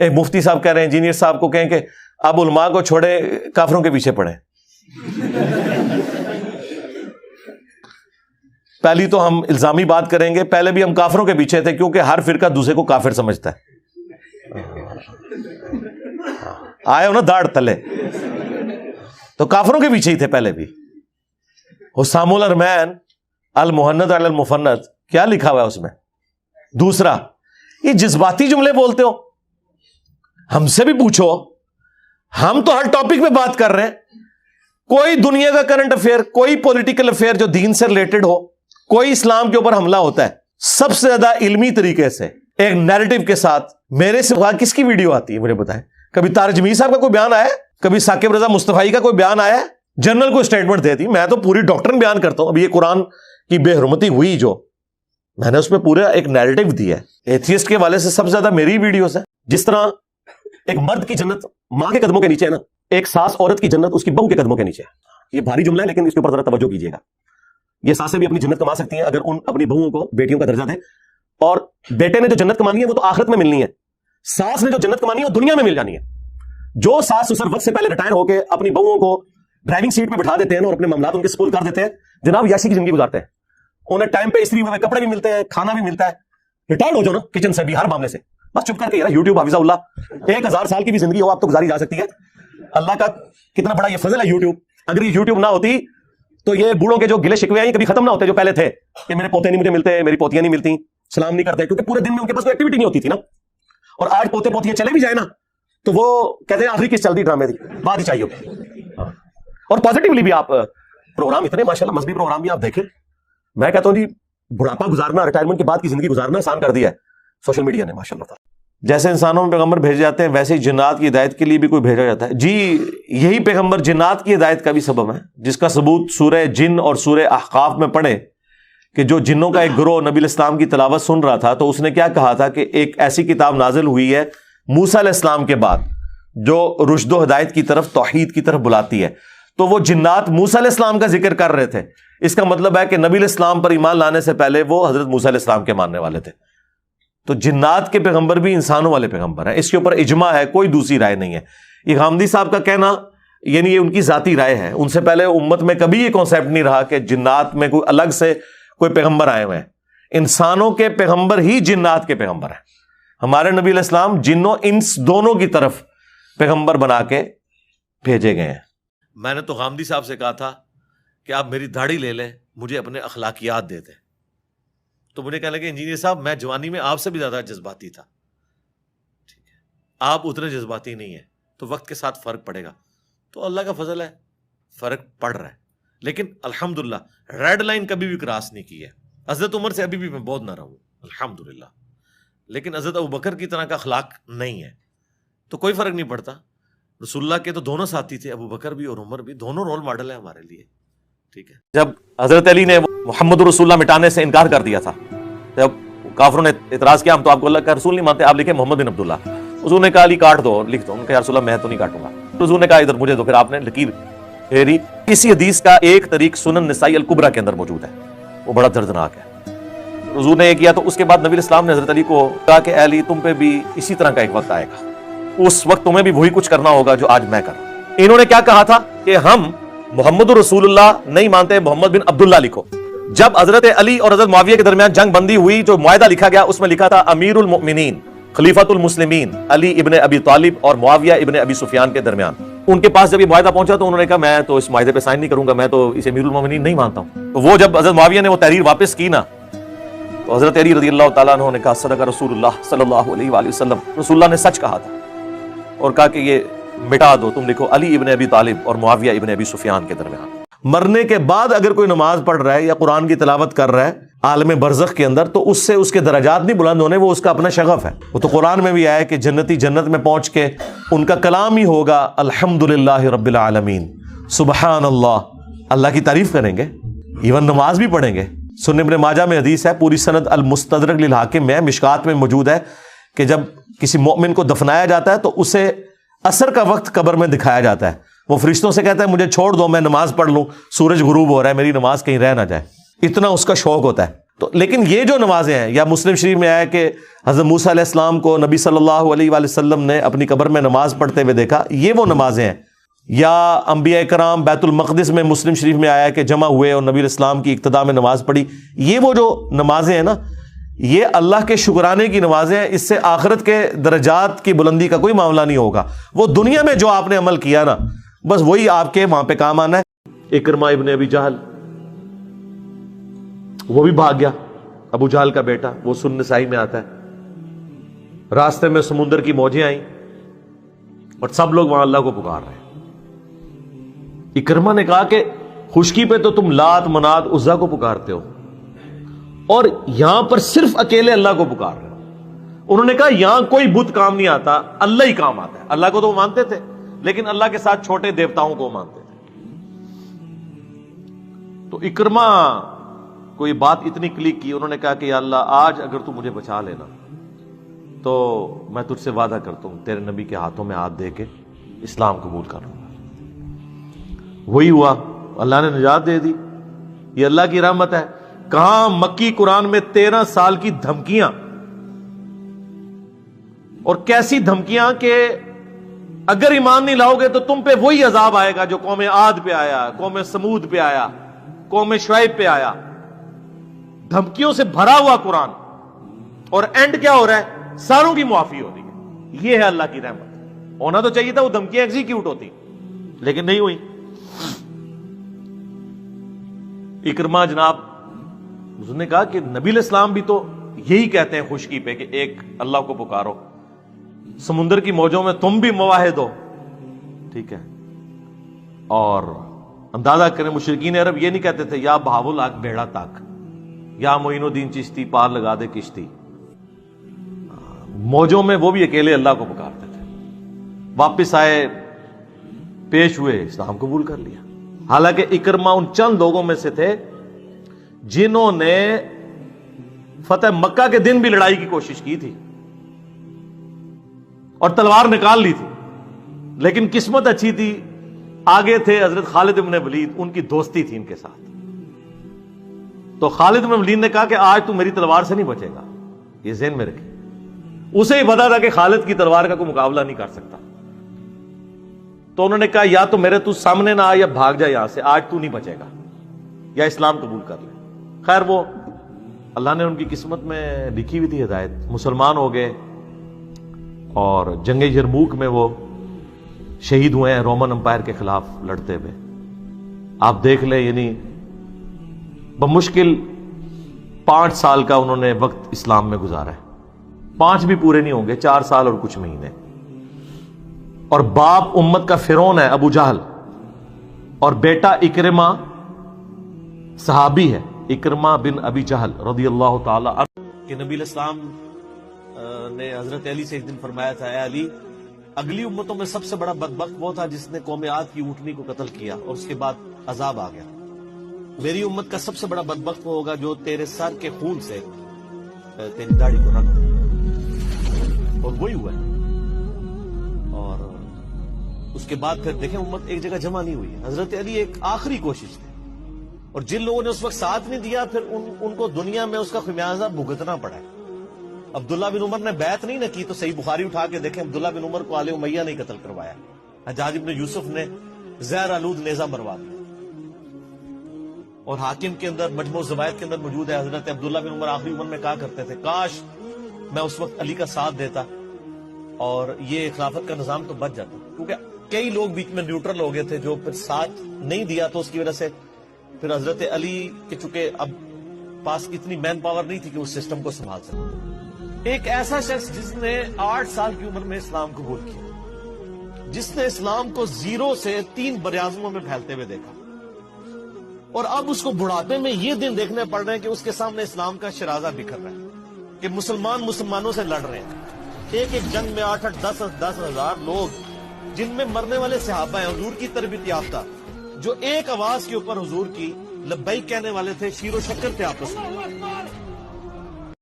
ایک مفتی صاحب کہہ رہے ہیں انجینئر صاحب کو کہیں کہ آپ علماء کو چھوڑے کافروں کے پیچھے پڑیں. پہلی تو ہم الزامی بات کریں گے, پہلے بھی ہم کافروں کے پیچھے تھے کیونکہ ہر فرقہ دوسرے کو کافر سمجھتا ہے. آئے ہو نا داڑھ تلے, تو کافروں کے پیچھے ہی تھے پہلے بھی. حسام الارمین المہند علی المفند کیا لکھا ہوا ہے اس میں؟ دوسرا, یہ جذباتی جملے بولتے ہو, ہم سے بھی پوچھو, ہم تو ہر ٹاپک پہ بات کر رہے ہیں. کوئی دنیا کا کرنٹ افیئر, کوئی پولیٹیکل افیئر جو دین سے ریلیٹڈ ہو, کوئی اسلام کے اوپر حملہ ہوتا ہے, سب سے زیادہ علمی طریقے سے ایک نیریٹو کے ساتھ میرے سے کس کی ویڈیو آتی ہے مجھے بتائیں؟ کبھی طارق جمیل صاحب کا کوئی بیان آیا ہے؟ کبھی ثاقب رضا مصطفی کا کوئی بیان آیا ہے؟ جنرل کوئی سٹیٹمنٹ دیتی, میں تو پوری ڈاکٹرن بیان کرتا ہوں. ابھی یہ قرآن کی بے حرمتی ہوئی جو میں نے اس میں پورا ایک نیریٹو دیا ہے. ایتھیسٹ کے والے سے سب سے زیادہ میری ویڈیوز ہیں. جس طرح ایک مرد کی جنت ماں کے قدموں کے نیچے ہے نا, ایک ساس عورت کی جنت اس کی بہو کے قدموں کے نیچے ہے. یہ بھاری جملہ ہے لیکن اس کے اوپر ذرا توجہ کیجیے گا. یہ ساسیں بھی اپنی جنت کما سکتی ہیں اگر ان اپنی بہوؤں کو بیٹیوں کا درجہ دیں, اور بیٹے نے جو جنت کمانی ہے وہ تو آخرت میں ملنی ہے, ساس نے جو جنت کمانی ہے وہ دنیا میں مل جانی ہے. جو ساس سسر وقت سے پہلے ریٹائر ہو کے اپنی بہوؤں کو ڈرائیونگ سیٹ پہ بٹھا دیتے ہیں اور اپنے معاملات ان کے سپرد کر دیتے ہیں, جناب یاشی کی زندگی گزارتے ہیں. انہیں ٹائم پہ استری ہوئے کپڑے بھی ملتے ہیں, کھانا بھی ملتا ہے. ریٹائر ہو جاؤ نا کچن سے بھی, ہر معاملے سے بس چپ کر کے یوٹیوب حافظ اللہ 1000 سال کی بھی زندگی ہو آپ تو گزاری جا سکتی ہے. اللہ کا کتنا بڑا یہ فضل ہے یوٹیوب. اگر یہ یوٹیوب نہ ہوتی تو یہ بوڑھوں کے جو گلے شکوے ہیں کبھی ختم نہ ہوتے جو پہلے تھے کہ میرے پوتے نہیں مجھے ملتے, میری پوتیاں نہیں ملتی, سلام نہیں کرتے, کیونکہ پورے دن میں ان کے پاس کوئی ایکٹیویٹی نہیں ہوتی تھی نا. اور آج پوتے پوتیاں چلے بھی جائیں نا تو وہ کہتے ہیں آخری کس چلتی ڈرامے دی بات ہی چاہیے. اور پازیٹیولی بھی آپ پروگرام اتنے ماشاءاللہ مذہبی پروگرام بھی آپ دیکھیں. میں کہتا ہوں جی بڑھاپا گزارنا, ریٹائرمنٹ کے بعد کی زندگی گزارنا آسان کر دیا ہے سوشل میڈیا نے ماشاءاللہ تعالی. جیسے انسانوں میں پیغمبر بھیجے جاتے ہیں ویسے ہی جنات کی ہدایت کے لیے بھی کوئی بھیجا جاتا ہے. جی یہی پیغمبر جنات کی ہدایت کا بھی سبب ہے, جس کا ثبوت سورہ جن اور سورہ احقاف میں پڑھے کہ جو جنوں کا ایک گروہ نبی الاسلام کی تلاوت سن رہا تھا تو اس نے کیا کہا تھا کہ ایک ایسی کتاب نازل ہوئی ہے موسیٰ علیہ السلام کے بعد جو رشد و ہدایت کی طرف, توحید کی طرف بلاتی ہے. تو وہ جنات موسیٰ علیہ السلام کا ذکر کر رہے تھے. اس کا مطلب ہے کہ نبی علیہ السلام پر ایمان لانے سے پہلے وہ حضرت موسیٰ علیہ السلام کے ماننے والے تھے. تو جنات کے پیغمبر بھی انسانوں والے پیغمبر ہیں, اس کے اوپر اجماع ہے, کوئی دوسری رائے نہیں ہے. یہ غامدی صاحب کا کہنا یعنی یہ ان کی ذاتی رائے ہے, ان سے پہلے امت میں کبھی یہ کانسیپٹ نہیں رہا کہ جنات میں کوئی الگ سے کوئی پیغمبر آئے ہوئے ہیں. انسانوں کے پیغمبر ہی جنات کے پیغمبر ہیں. ہمارے نبی علیہ السلام جنوں انس دونوں کی طرف پیغمبر بنا کے بھیجے گئے ہیں. میں نے تو غامدی صاحب سے کہا تھا کہ آپ میری داڑھی لے لیں, مجھے اپنے اخلاقیات دے دیں. تو مجھے کہنے لگے انجینئر صاحب میں جوانی میں آپ سے بھی زیادہ جذباتی تھا, ٹھیک ہے آپ اتنے جذباتی نہیں ہیں, تو وقت کے ساتھ فرق پڑے گا. تو اللہ کا فضل ہے فرق پڑ رہا ہے, لیکن الحمدللہ ریڈ لائن کبھی بھی کراس نہیں کی ہے. حضرت عمر سے ابھی بھی میں بہت نہ رہوں الحمدللہ, لیکن حضرت ابوبکر کی طرح کا اخلاق نہیں ہے, تو کوئی فرق نہیں پڑتا. رسول اللہ کے تو دونوں ساتھی تھے, ابوبکر بھی اور عمر بھی, دونوں رول ماڈل ہیں ہمارے لیے. ٹھیک ہے, جب حضرت علی نے محمد رسول اللہ مٹانے سے انکار کر دیا تھا, جب کافروں نے اعتراض کیا ہم تو آپ کو اللہ کا رسول نہیں مانتے, آپ لکھیں محمد بن عبداللہ. حضور نے کہا علی کاٹ دو, لکھ دو. انہوں نے کہا یا رسول اللہ میں تو نہیں کاٹوں گا. حضور نے کہا ادھر مجھے دو, پھر آپ نے لکیر پھیری. اسی حدیث کا ایک طریق سنن نسائی الکبریٰ کے اندر موجود ہے, وہ بڑا دردناک ہے. حضور نے یہ کیا تو اس کے بعد نبی الاسلام نے حضرت علی کو کہا کہ اے علی تم پہ بھی اسی طرح کا ایک وقت آئے گا, اس وقت تمہیں بھی وہی کچھ کرنا ہوگا جو آج میں کر رہا ہوں. انہوں نے کیا کہا تھا کہ ہم محمد رسول اللہ نہیں مانتے, محمد بن عبداللہ لکھو. جب حضرت علی اور حضرت معاویہ کے درمیان جنگ بندی ہوئی, جو معاہدہ لکھا گیا اس میں لکھا تھا امیر المؤمنین خلیفۃ المسلمین علی ابن ابی طالب اور معاویہ ابن ابی سفیان کے درمیان. ان کے پاس جب یہ معاہدہ پہنچا تو انہوں نے کہا میں تو اس معاہدے پہ سائن نہیں کروں گا, میں تو اسے امیر المؤمنین نہیں مانتا ہوں. تو وہ جب حضرت معاویہ نے وہ تحریر واپس کی نا, تو حضرت علی رضی اللہ تعالیٰ عنہ نے کہا صدق رسول اللہ صلی اللہ علیہ وآلہ وسلم, رسول اللہ نے سچ کہا تھا, اور کہا کہ یہ مٹا دو, تم لکھو علی ابن ابی طالب اور معاویہ ابن ابی سفیان کے درمیان. مرنے کے بعد اگر کوئی نماز پڑھ رہا ہے یا قرآن کی تلاوت کر رہا ہے عالم برزخ کے اندر, تو اس سے اس کے درجات نہیں بلند ہونے, وہ اس کا اپنا شغف ہے. وہ تو قرآن میں بھی آیا کہ جنتی جنت میں پہنچ کے ان کا کلام ہی ہوگا الحمدللہ رب العالمین, سبحان اللہ, اللہ کی تعریف کریں گے, ایون نماز بھی پڑھیں گے. سنن ابن ماجہ میں حدیث ہے, پوری سند المستدرک للحاکم میں, مشکات میں موجود ہے کہ جب کسی مومن کو دفنایا جاتا ہے تو اسے عصر کا وقت قبر میں دکھایا جاتا ہے. وہ فرشتوں سے کہتا ہے مجھے چھوڑ دو, میں نماز پڑھ لوں, سورج غروب ہو رہا ہے, میری نماز کہیں رہ نہ جائے. اتنا اس کا شوق ہوتا ہے. تو لیکن یہ جو نمازیں ہیں، یا مسلم شریف میں آیا کہ حضرت موسیٰ علیہ السلام کو نبی صلی اللہ علیہ وآلہ وسلم نے اپنی قبر میں نماز پڑھتے ہوئے دیکھا، یہ وہ نمازیں ہیں. یا انبیاء کرام بیت المقدس میں مسلم شریف میں آیا کہ جمع ہوئے اور نبی علیہ السلام کی اقتداء میں نماز پڑھی. یہ وہ جو نمازیں ہیں نا، یہ اللہ کے شکرانے کی نمازیں ہیں. اس سے آخرت کے درجات کی بلندی کا کوئی معاملہ نہیں ہوگا. وہ دنیا میں جو آپ نے عمل کیا نا، بس وہی آپ کے وہاں پہ کام آنا ہے. اکرمہ ابن ابی جہل وہ بھی بھاگ گیا، ابو جہل کا بیٹا، وہ سنن نسائی میں آتا ہے. راستے میں سمندر کی موجیں آئیں اور سب لوگ وہاں اللہ کو پکار رہے ہیں. اکرمہ نے کہا کہ خشکی پہ تو تم لات منات عزا کو پکارتے ہو اور یہاں پر صرف اکیلے اللہ کو پکار رہے ہو. انہوں نے کہا یہاں کوئی بت کام نہیں آتا، اللہ ہی کام آتا ہے. اللہ کو تو وہ مانتے تھے، لیکن اللہ کے ساتھ چھوٹے دیوتاؤں کو مانتے تھے. تو اکرمہ کو یہ بات اتنی کلک کی، انہوں نے کہا کہ یا اللہ آج اگر تو مجھے بچا لینا تو میں تجھ سے وعدہ کرتا ہوں تیرے نبی کے ہاتھوں میں ہاتھ دے کے اسلام قبول کر لوں گا. وہی ہوا، اللہ نے نجات دے دی. یہ اللہ کی رحمت ہے. کہاں مکی قرآن میں 13 سال کی دھمکیاں، اور کیسی دھمکیاں کہ اگر ایمان نہیں لاؤ گے تو تم پہ وہی عذاب آئے گا جو قوم عاد پہ آیا، قوم سمود پہ آیا، قوم شعیب پہ آیا. دھمکیوں سے بھرا ہوا قرآن، اور اینڈ کیا ہو رہا ہے؟ ساروں کی معافی ہو رہی ہے. یہ ہے اللہ کی رحمت. ہونا تو چاہیے تھا وہ دھمکیاں ایگزیکیوٹ ہوتی، لیکن نہیں ہوئی. اکرمہ جناب اس نے کہا کہ نبی علیہ السلام بھی تو یہی کہتے ہیں خشکی پہ کہ ایک اللہ کو پکارو، سمندر کی موجوں میں تم بھی مواحد ہو. ٹھیک ہے، اور اندازہ کریں مشرکین عرب یہ نہیں کہتے تھے یا بہاول آگ بیڑا تاک، یا معین الدین چشتی پار لگا دے کشتی. موجوں میں وہ بھی اکیلے اللہ کو پکارتے تھے. واپس آئے، پیش ہوئے، اسلام قبول کر لیا. حالانکہ اکرمہ ان چند لوگوں میں سے تھے جنہوں نے فتح مکہ کے دن بھی لڑائی کی کوشش کی تھی اور تلوار نکال لی تھی، لیکن قسمت اچھی تھی، آگے تھے حضرت خالد بن ولید، ان کی دوستی تھی ان کے ساتھ. تو خالد بن ولید نے کہا کہ آج تو میری تلوار سے نہیں بچے گا. یہ ذہن میں رکھیں، اسے ہی پتا تھا کہ خالد کی تلوار کا کوئی مقابلہ نہیں کر سکتا. تو انہوں نے کہا یا تو میرے تو سامنے نہ آ یا بھاگ جا یہاں سے، آج تو نہیں بچے گا، یا اسلام قبول کر لے. خیر وہ اللہ نے ان کی قسمت میں لکھی ہوئی تھی ہدایت، مسلمان ہو گئے اور جنگ یرموک میں وہ شہید ہوئے ہیں رومن امپائر کے خلاف لڑتے ہوئے. آپ دیکھ لیں، یعنی بمشکل 5 سال کا انہوں نے وقت اسلام میں گزارا ہے. 5 بھی پورے نہیں ہوں گے، 4 سال اور کچھ مہینے. اور باپ امت کا فرعون ہے ابو جہل، اور بیٹا اکرمہ صحابی ہے، اکرمہ بن ابی جہل رضی اللہ تعالی عنہ. کہ نبی علیہ السلام نے حضرت علی سے ایک دن فرمایا تھا، اے علی، اگلی امتوں میں سب سے بڑا بدبخت وہ تھا جس نے قوم عاد کی اونٹنی کو قتل کیا اور اس کے بعد عذاب آ گیا. میری امت کا سب سے بڑا بدبخت وہ ہوگا جو تیرے سر کے خون سے تیری داڑھی کو رنگ دے. اور وہی ہوا ہے. اور اس کے بعد پھر دیکھیں امت ایک جگہ جمع نہیں ہوئی. حضرت علی ایک آخری کوشش تھی، اور جن لوگوں نے اس وقت ساتھ نہیں دیا پھر ان کو دنیا میں اس کا خمیازہ بھگتنا پڑا ہے. عبداللہ بن عمر نے بیعت نہیں نہ کی تو صحیح بخاری اٹھا کے دیکھیں، عبداللہ بن عمر کو آل امیہ نے قتل کروایا. حجاج بن یوسف نے زہر آلود نیزہ مروا دیا. اور حاکم کے اندر مجموع الزوائد کے اندر موجود ہے، حضرت عبداللہ بن عمر آخری عمر میں کہا کرتے تھے کاش میں اس وقت علی کا ساتھ دیتا اور یہ خلافت کا نظام تو بچ جاتا. کیونکہ کئی لوگ بیچ میں نیوٹرل ہو گئے تھے جو پھر ساتھ نہیں دیا، تو اس کی وجہ سے پھر حضرت علی کے چونکہ اب پاس اتنی مین پاور نہیں تھی کہ اس سسٹم کو سنبھال سکتے. ایک ایسا شخص جس نے 8 سال کی عمر میں اسلام قبول کیا، جس نے اسلام کو 0 سے 3 براعظموں میں پھیلتے ہوئے دیکھا، اور اب اس کو بڑھاپے میں یہ دن دیکھنے پڑ رہے ہیں کہ اس کے سامنے اسلام کا شرازہ بکھر رہا ہے، کہ مسلمان مسلمانوں سے لڑ رہے ہیں. ایک ایک جنگ میں 8-8 10 ہزار لوگ، جن میں مرنے والے صحابہ ہیں حضور کی تربیت یافتہ، جو ایک آواز کے اوپر حضور کی لبیک کہنے والے تھے، شیر و شکر تھے آپس میں.